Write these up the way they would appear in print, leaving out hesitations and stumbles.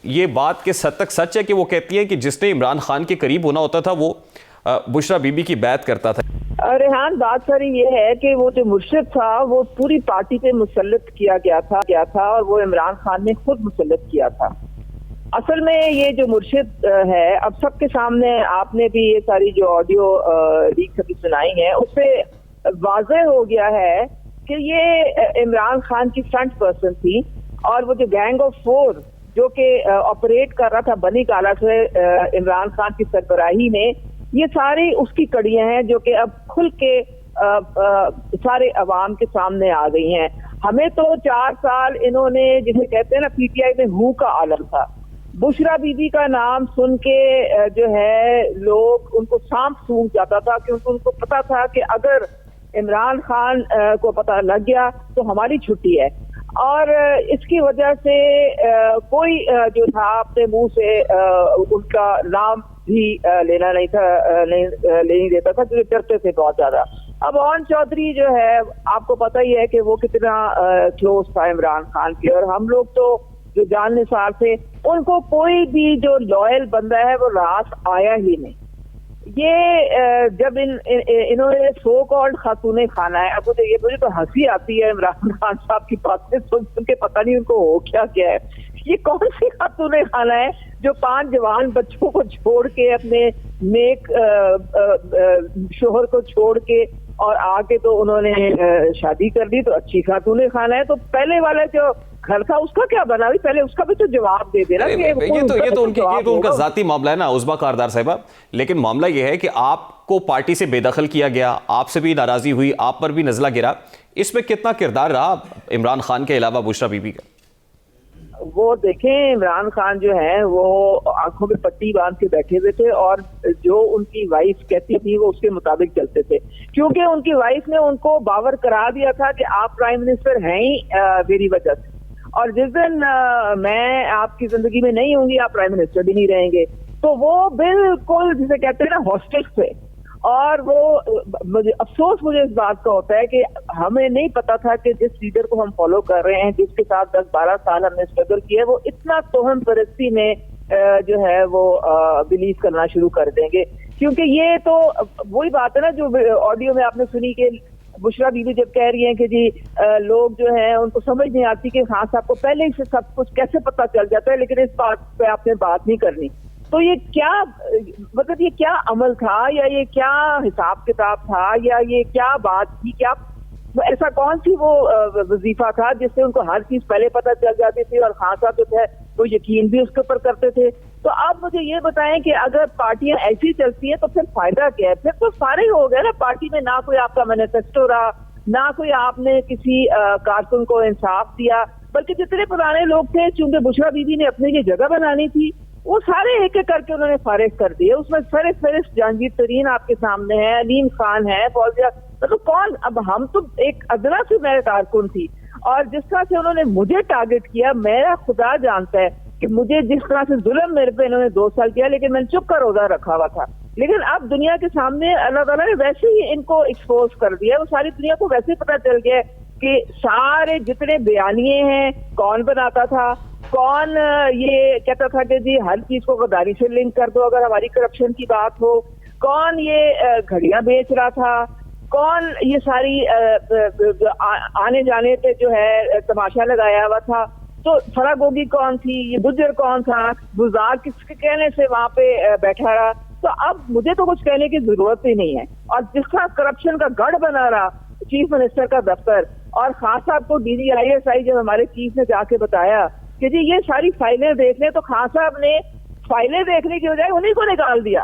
یہ بات کس حد تک سچ ہے کہ وہ کہتی ہیں کہ جس نے عمران خان کے قریب ہونا ہوتا تھا وہ بشرا بی بی کی بیعت کرتا تھا؟ ریحان، بات ساری یہ ہے کہ وہ جو مرشد تھا وہ پوری پارٹی پہ مسلط کیا گیا تھا اور وہ عمران خان نے خود مسلط کیا تھا۔ اصل میں یہ جو مرشد ہے، اب سب کے سامنے آپ نے بھی یہ ساری جو آڈیو لیک ابھی سنائی ہیں اس سے واضح ہو گیا ہے کہ یہ عمران خان کی فرنٹ پرسن تھی، اور وہ جو گینگ آف فور جو کہ آپریٹ کر رہا تھا بنی کالا سے عمران خان کی سربراہی میں، یہ ساری اس کی کڑیاں ہیں جو کہ اب کھل کے سارے عوام کے سامنے آ گئی ہیں۔ ہمیں تو 4 سال انہوں نے، جسے کہتے ہیں نا پی ٹی آئی میں ہو کا عالم تھا، بشرا بی بی کا نام سن کے جو ہے لوگ ان کو سانپ سونگ جاتا تھا، کیونکہ ان کو پتا تھا کہ اگر عمران خان کو پتہ لگ گیا تو ہماری چھٹی ہے، اور اس کی وجہ سے کوئی جو تھا اپنے منہ سے ان کا نام بھی لینا نہیں دیتا تھا، کیونکہ ڈرتے تھے بہت زیادہ۔ اب اون چودھری جو ہے، آپ کو پتہ ہی ہے کہ وہ کتنا کلوز تھا عمران خان کے، اور ہم لوگ تو جو جان نثار تھے ان کو کوئی بھی جو لوئل بندہ ہے وہ رات آیا ہی نہیں۔ یہ جب انہوں نے سو کالڈ خاتون خانہ ہے، اب مجھے تو ہنسی آتی ہے عمران خان صاحب کی باتیں سن کے، پتہ نہیں ان کو ہو کیا ہے۔ یہ کون سی خاتون خانہ ہے جو 5 جوان بچوں کو چھوڑ کے، اپنے نیک شوہر کو چھوڑ کے اور آگے تو انہوں نے شادی کر دی؟ تو اچھی خاتون خانہ ہے۔ تو پہلے والا جو گھر تھا اس کا کیا بنا؟ پہلے اس کا بھی تو جواب دے دینا۔ یہ تو ان کا ذاتی معاملہ ہے نا عزبہ کاردار صاحبہ، لیکن معاملہ یہ ہے کہ آپ کو پارٹی سے بے دخل کیا گیا، آپ سے بھی ناراضی ہوئی، آپ پر بھی نزلہ گرا، اس میں کتنا کردار رہا عمران خان کے علاوہ بشرا بی بی کا؟ وہ دیکھیں، عمران خان جو ہے وہ آنکھوں میں پٹی باندھ کے بیٹھے ہوئے تھے، اور جو ان کی وائف کہتی تھی وہ اس کے مطابق چلتے تھے، کیونکہ ان کی وائف نے ان کو باور کرا دیا تھا کہ آپ پرائم منسٹر ہیں ہی میری وجہ سے، اور جس دن میں آپ کی زندگی میں نہیں ہوں گی آپ پرائم منسٹر بھی نہیں رہیں گے۔ تو وہ بالکل جسے کہتے ہیں نا ہاسٹل تھے، اور وہ افسوس مجھے اس بات کا ہوتا ہے کہ ہمیں نہیں پتا تھا کہ جس لیڈر کو ہم فالو کر رہے ہیں، جس کے ساتھ 10-12 سال ہم نے اسٹرگل کیا ہے، وہ اتنا توہم پرستی میں جو ہے وہ بلیو کرنا شروع کر دیں گے۔ کیونکہ یہ تو وہی بات ہے نا جو آڈیو میں آپ نے سنی کہ بشرا بی بی جب کہہ رہی ہیں کہ جی لوگ جو ہیں ان کو سمجھ نہیں آتی کہ خان صاحب کو پہلے ہی سے سب کچھ کیسے پتا چل جاتا ہے، لیکن اس بات پہ آپ نے بات نہیں کرنی۔ تو یہ کیا مطلب، یہ کیا عمل تھا، یا یہ کیا حساب کتاب تھا، یا یہ کیا بات تھی، کیا ایسا کون سی وہ وظیفہ تھا جس سے ان کو ہر چیز پہلے پتہ چل جاتی تھی، اور خان صاحب جو تھے وہ یقین بھی اس کے اوپر کرتے تھے؟ تو آپ مجھے یہ بتائیں کہ اگر پارٹیاں ایسی چلتی ہیں تو پھر فائدہ کیا ہے؟ پھر تو سارے ہو گئے نا، پارٹی میں نہ کوئی آپ کا مینیفیسٹو رہا، نہ کوئی آپ نے کسی کارکن کو انصاف دیا، بلکہ جتنے پرانے لوگ تھے، چونکہ بشرا بی بی نے اپنے لیے جگہ بنانی تھی، وہ سارے ایک ایک کر کے انہوں نے فارغ کر دیے۔ اس میں فہرست جہانگیر ترین آپ کے سامنے ہے، علیم خان ہے، فوزیہ، تو کون؟ اب ہم تو ایک ادنا سے میں کارکن تھی، اور جس طرح سے انہوں نے مجھے ٹارگٹ کیا، میرا خدا جانتا ہے کہ مجھے جس طرح سے ظلم میرے پہ انہوں نے 2 سال کیا، لیکن میں نے چپ کا روزہ رکھا ہوا تھا۔ لیکن اب دنیا کے سامنے اللہ تعالیٰ نے ویسے ہی ان کو ایکسپوز کر دیا، وہ ساری دنیا کو ویسے پتہ چل گیا کہ سارے جتنے بیانیے ہیں کون بناتا تھا، کون یہ کہتا تھا کہ جی ہر چیز کو غداری سے لنک کر دو اگر ہماری کرپشن کی بات ہو، کون یہ گھڑیاں بیچ رہا تھا، کون یہ ساری آنے جانے پہ جو ہے تماشا لگایا ہوا تھا، تو فراگوگی کون تھی، یہ گجر کون تھا، گزار کس کے کہنے سے وہاں پہ بیٹھا رہا۔ تو اب مجھے تو کچھ کہنے کی ضرورت ہی نہیں ہے، اور جس کا کرپشن کا گڑھ بنا رہا چیف منسٹر کا دفتر، اور خان صاحب کو DGISI جب ہمارے چیف نے جا کے بتایا کہ جی یہ ساری فائلیں دیکھ لیں، تو خان صاحب نے فائلیں دیکھنے کی بجائے انہیں کو نکال دیا۔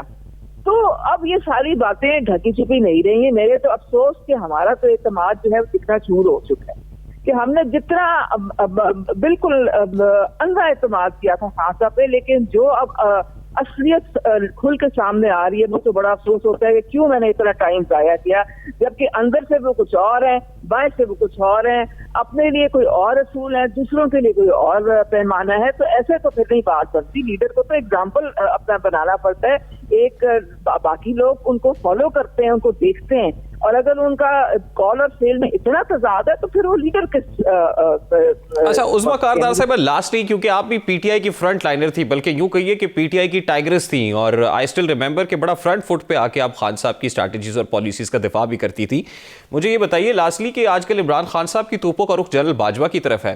تو اب یہ ساری باتیں ڈھکی چھپی نہیں رہی ہیں۔ میرے تو افسوس کہ ہمارا تو اعتماد جو ہے وہ کتنا چور ہو چکا ہے کہ ہم نے جتنا بالکل اندھا اعتماد کیا تھا خان صاحب پہ، لیکن جو اب اصلیت کھل کے سامنے آ رہی ہے وہ تو بڑا افسوس ہوتا ہے کہ کیوں میں نے اتنا ٹائم ضائع کیا، جبکہ اندر سے وہ کچھ اور ہیں، باہر سے وہ کچھ اور ہیں، اپنے لیے کوئی اور اصول ہے، دوسروں کے لیے کوئی اور پیمانہ ہے۔ تو ایسے تو پھر نہیں بات بنتی، لیڈر کو تو ایگزامپل اپنا بنانا پڑتا ہے، ایک باقی لوگ ان کو فالو کرتے ہیں، ان کو دیکھتے ہیں، اور اگر ان کا کال اور فیل میں اتنا تضاد ہے تو پھر وہ لیڈر کس اچھا عظمیٰ کاردار صاحب لاسٹلی کیونکہ آپ بھی پی ٹی آئی کی فرنٹ لائنر تھی، بلکہ یوں کہیے کہ پی ٹی آئی کی ٹائگرس تھیں، اور آئی اسٹل ریممبر کہ بڑا فرنٹ فٹ پہ آ کے آپ خان صاحب کی اسٹریٹجیز اور پالیسیز کا دفاع بھی کرتی تھی. مجھے یہ بتائیے لاسٹلی کہ آج کل عمران خان صاحب کی توپوں کا رخ جنرل باجوہ کی طرف ہے،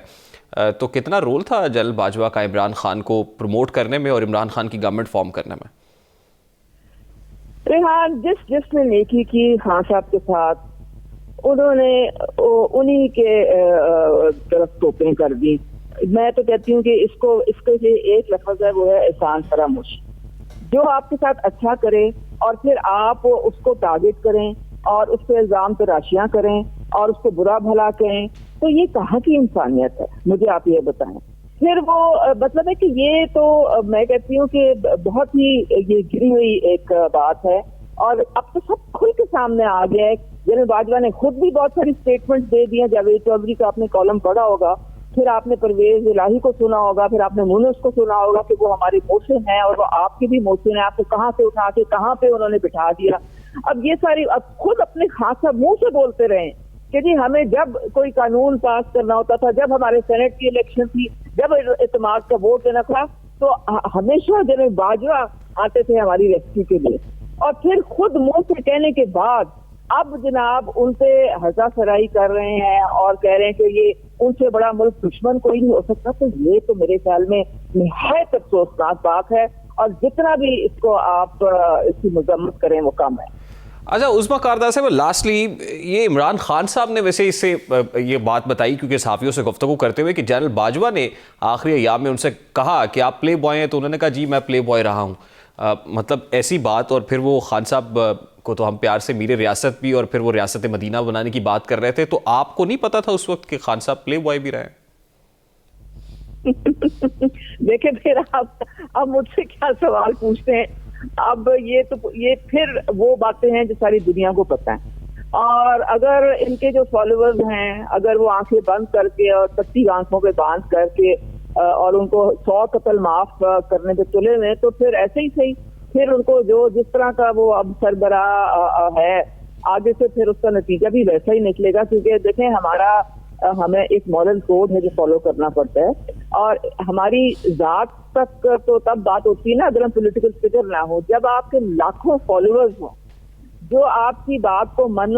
تو کتنا رول تھا جنرل باجوہ کا عمران خان کو پروموٹ کرنے میں اور عمران خان کی گورنمنٹ فارم کرنے میں؟ ریحان جس نے نیکی کی خان صاحب کے ساتھ انہوں نے انہی کے طرف توپیں کر دی. میں تو کہتی ہوں کہ اس کے لیے ایک لفظ ہے، وہ ہے احسان فراموش. جو آپ کے ساتھ اچھا کرے اور پھر آپ اس کو ٹارگٹ کریں اور اس پہ الزام تراشیاں کریں اور اس کو برا بھلا کہیں، تو یہ کہاں کی انسانیت ہے؟ مجھے آپ یہ بتائیں. پھر وہ مطلب ہے کہ یہ تو میں کہتی ہوں کہ بہت ہی یہ گری ہوئی ایک بات ہے، اور اب تو سب کھل کے سامنے آ گیا ہے. جنرل باجوہ نے خود بھی بہت ساری اسٹیٹمنٹ دے دی ہیں. جاوید چودھری کا آپ نے کالم پڑھا ہوگا، پھر آپ نے پرویز الہی کو سنا ہوگا، پھر آپ نے مونس کو سنا ہوگا کہ وہ ہماری موشن ہے اور وہ آپ کی بھی موشن ہے. آپ کو کہاں سے اٹھا کے کہاں پہ انہوں نے بٹھا دیا. اب یہ ساری اب خود اپنے خاص منہ سے بولتے رہے کہ جی ہمیں جب کوئی قانون پاس کرنا ہوتا تھا، جب ہمارے سینٹ کی الیکشن تھی، جب اعتماد کا ووٹ دینا تھا، تو ہمیشہ جنرل باجوہ آتے تھے ہماری ریسکیو کے لیے. اور پھر خود منہ سے کہنے کے بعد اب جناب ان پہ ہزا سرائی کر رہے ہیں اور کہہ رہے ہیں کہ یہ ان سے بڑا ملک دشمن کوئی نہیں ہو سکتا. تو یہ تو میرے خیال میں نہایت افسوسناک بات ہے، اور جتنا بھی اس کو آپ اس کی مذمت کریں وہ کم ہے. اچھا عظمیٰ کاردار صاحب لاسٹلی یہ عمران خان صاحب نے ویسے اس سے یہ بات بتائی کیونکہ صحافیوں سے گفتگو کرتے ہوئے کہ جنرل باجوہ نے آخری ایام میں ان سے کہا کہ آپ پلے بوائے ہیں، تو انہوں نے کہا جی میں پلے بوائے رہا ہوں. مطلب ایسی بات، اور پھر وہ خان صاحب کو تو ہم پیار سے میر ریاست بھی اور پھر وہ ریاست مدینہ بنانے کی بات کر رہے تھے، تو آپ کو نہیں پتا تھا اس وقت کہ خان صاحب پلے بوائے بھی رہے ہیں؟ دیکھیں پھر آپ مجھ سے کیا سوال پوچھتے ہیں. اب یہ پھر وہ باتیں ہیں جو ساری دنیا کو پتہ ہیں، اور اگر ان کے جو فالوورز ہیں اگر وہ آنکھیں بند کر کے اور تکتی آنکھوں پہ باندھ کر کے اور ان کو 100 قتل معاف کرنے پہ تلے ہوئے، تو پھر ایسے ہی صحیح پھر ان کو جو جس طرح کا وہ اب سربراہ ہے آگے سے پھر اس کا نتیجہ بھی ویسا ہی نکلے گا. کیونکہ دیکھیں ہمیں ایک مورل کوڈ ہے جو فالو کرنا پڑتا ہے، اور ہماری ذات تک تو تب بات ہوتی ہے نا اگر ہم پولیٹیکل فگر نہ ہو، جب آپ کے لاکھوں فالوورز ہوں جو آپ کی بات کو من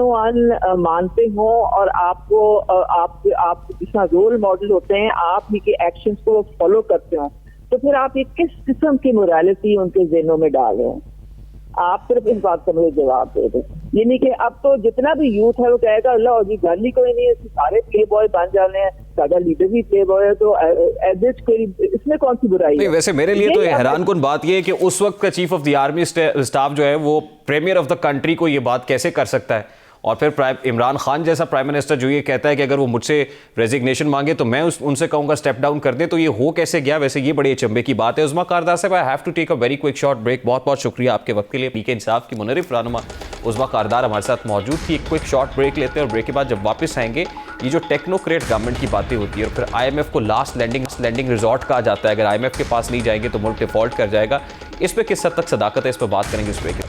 مانتے ہوں اور آپ کو آپ جس طرح رول ماڈل ہوتے ہیں آپ ہی کے ایکشنز کو فالو کرتے ہوں، تو پھر آپ یہ کس قسم کی موریلٹی ان کے ذہنوں میں ڈال رہے ہیں؟ آپ صرف اس بات کا مجھے جواب دے دیں. یعنی کہ اب تو جتنا بھی یوتھ ہے وہ کہے گا اللہ جی گل ہی کوئی نہیں ہے، سارے پلے بوائے بن جانے ہیں، سارا لیڈر بھی پلے بوائے ہے، تو اس میں کون سی برائی ہے؟ ویسے میرے لیے تو حیران کن بات یہ ہے کہ اس وقت کا chief of the army staff جو ہے وہ پریمیئر آف دا کنٹری کو یہ بات کیسے کر سکتا ہے؟ اور پھر عمران خان جیسا پرائم منسٹر جو یہ کہتا ہے کہ اگر وہ مجھ سے ریزگنیشن مانگے تو میں ان سے کہوں گا اسٹیپ ڈاؤن کر دیں، تو یہ ہو کیسے گیا؟ ویسے یہ بڑی اچنبے کی بات ہے. عظمیٰ کاردار صاحب I have to take a very quick short break. بہت بہت شکریہ آپ کے وقت کے لیے. پی کے انصاف کی منرف رہنما عظمیٰ کاردار ہمارے ساتھ موجود تھی. ایک کوئک شارٹ بریک لیتے ہیں، اور بریک کے بعد جب واپس آئیں گے یہ جو ٹیکنوکریٹ گورنمنٹ کی باتیں ہوتی ہے اور پھر آئی ایم ایف کو لاسٹ لینڈنگ ریزورٹ کہا جاتا ہے، اگر آئی ایم ایف کے پاس نہیں جائیں گے تو ملک ڈیفالٹ کر جائے گا، اس پہ کس حد تک صداقت ہے، اس پہ بات کریں گے اس بریک کے بعد.